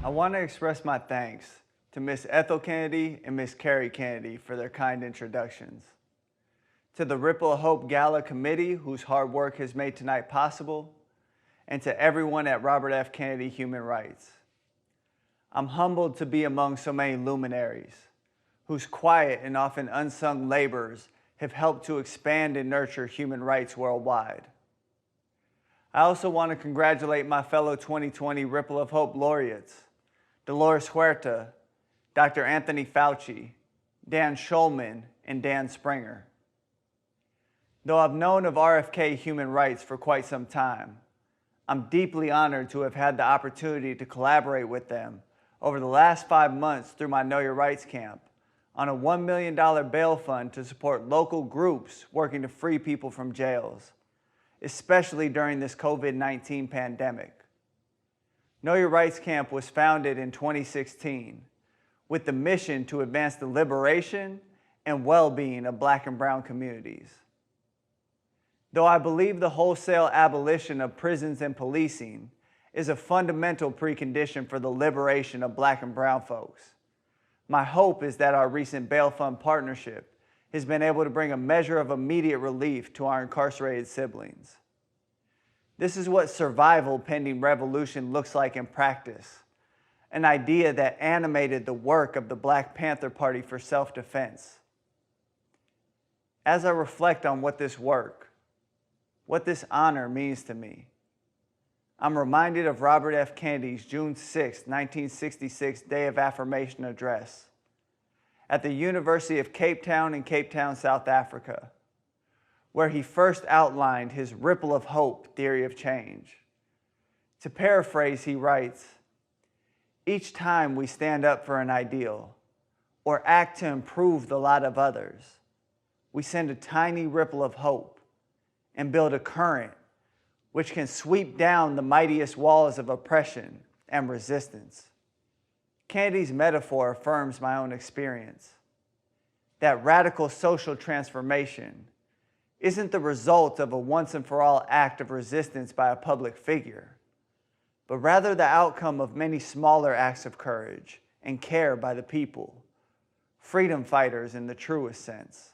I want to express my thanks to Miss Ethel Kennedy and Miss Carrie Kennedy for their kind introductions. To the Ripple of Hope Gala Committee, whose hard work has made tonight possible, and to everyone at Robert F. Kennedy Human Rights. I'm humbled to be among so many luminaries, whose quiet and often unsung labors have helped to expand and nurture human rights worldwide. I also want to congratulate my fellow 2020 Ripple of Hope laureates, Dolores Huerta, Dr. Anthony Fauci, Dan Schulman, and Dan Springer. Though I've known of RFK human rights for quite some time, I'm deeply honored to have had the opportunity to collaborate with them over the last 5 months through my Know Your Rights camp on a $1 million bail fund to support local groups working to free people from jails, especially during this COVID-19 pandemic. Know Your Rights Camp was founded in 2016 with the mission to advance the liberation and well-being of Black and brown communities. Though I believe the wholesale abolition of prisons and policing is a fundamental precondition for the liberation of Black and brown folks, my hope is that our recent bail fund partnership has been able to bring a measure of immediate relief to our incarcerated siblings. This is what survival pending revolution looks like in practice, an idea that animated the work of the Black Panther Party for self-defense. As I reflect on what this work, what this honor means to me, I'm reminded of Robert F. Kennedy's June 6, 1966 Day of Affirmation address at the University of Cape Town in Cape Town, South Africa, where he first outlined his ripple of hope theory of change. To paraphrase, he writes, "Each time we stand up for an ideal or act to improve the lot of others, we send a tiny ripple of hope and build a current which can sweep down the mightiest walls of oppression and resistance." Kennedy's metaphor affirms my own experience, that radical social transformation isn't the result of a once-and-for-all act of resistance by a public figure, but rather the outcome of many smaller acts of courage and care by the people, freedom fighters in the truest sense,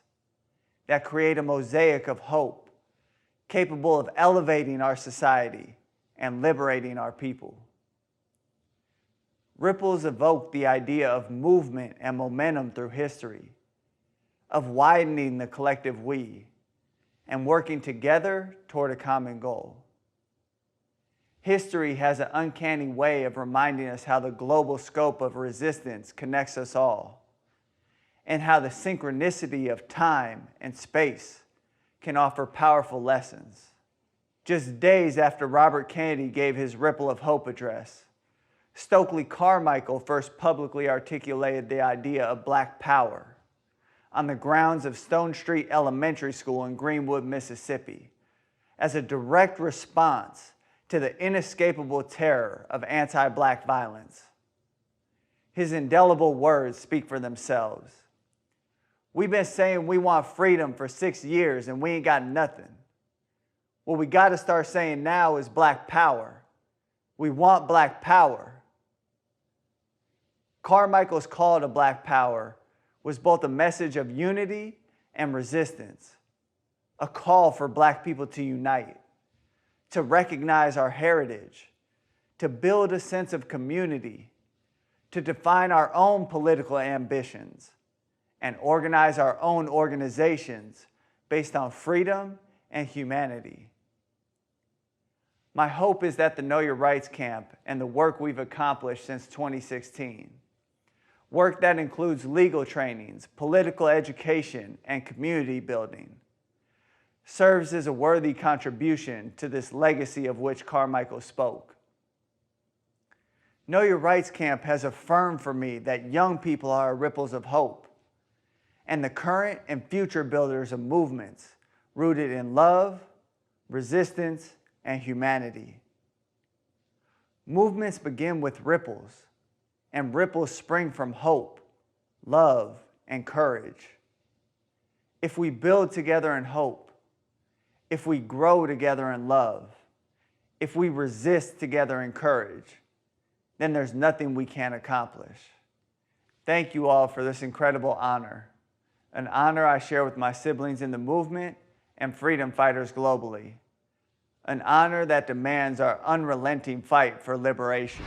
that create a mosaic of hope capable of elevating our society and liberating our people. Ripples evoke the idea of movement and momentum through history, of widening the collective we, and working together toward a common goal. History has an uncanny way of reminding us how the global scope of resistance connects us all, and how the synchronicity of time and space can offer powerful lessons. Just days after Robert Kennedy gave his Ripple of Hope address, Stokely Carmichael first publicly articulated the idea of Black power on the grounds of Stone Street Elementary School in Greenwood, Mississippi, as a direct response to the inescapable terror of anti-Black violence. His indelible words speak for themselves. "We've been saying we want freedom for 6 years and we ain't got nothing. What we got to start saying now is Black power. We want Black power." Carmichael's call to Black power was both a message of unity and resistance, a call for Black people to unite, to recognize our heritage, to build a sense of community, to define our own political ambitions, and organize our own organizations based on freedom and humanity. My hope is that the Know Your Rights Camp and the work we've accomplished since 2016, work that includes legal trainings, political education, and community building, serves as a worthy contribution to this legacy of which Carmichael spoke. Know Your Rights Camp has affirmed for me that young people are ripples of hope, and the current and future builders of movements rooted in love, resistance, and humanity. Movements begin with ripples, and ripples spring from hope, love, and courage. If we build together in hope, if we grow together in love, if we resist together in courage, then there's nothing we can't accomplish. Thank you all for this incredible honor, an honor I share with my siblings in the movement and freedom fighters globally, an honor that demands our unrelenting fight for liberation.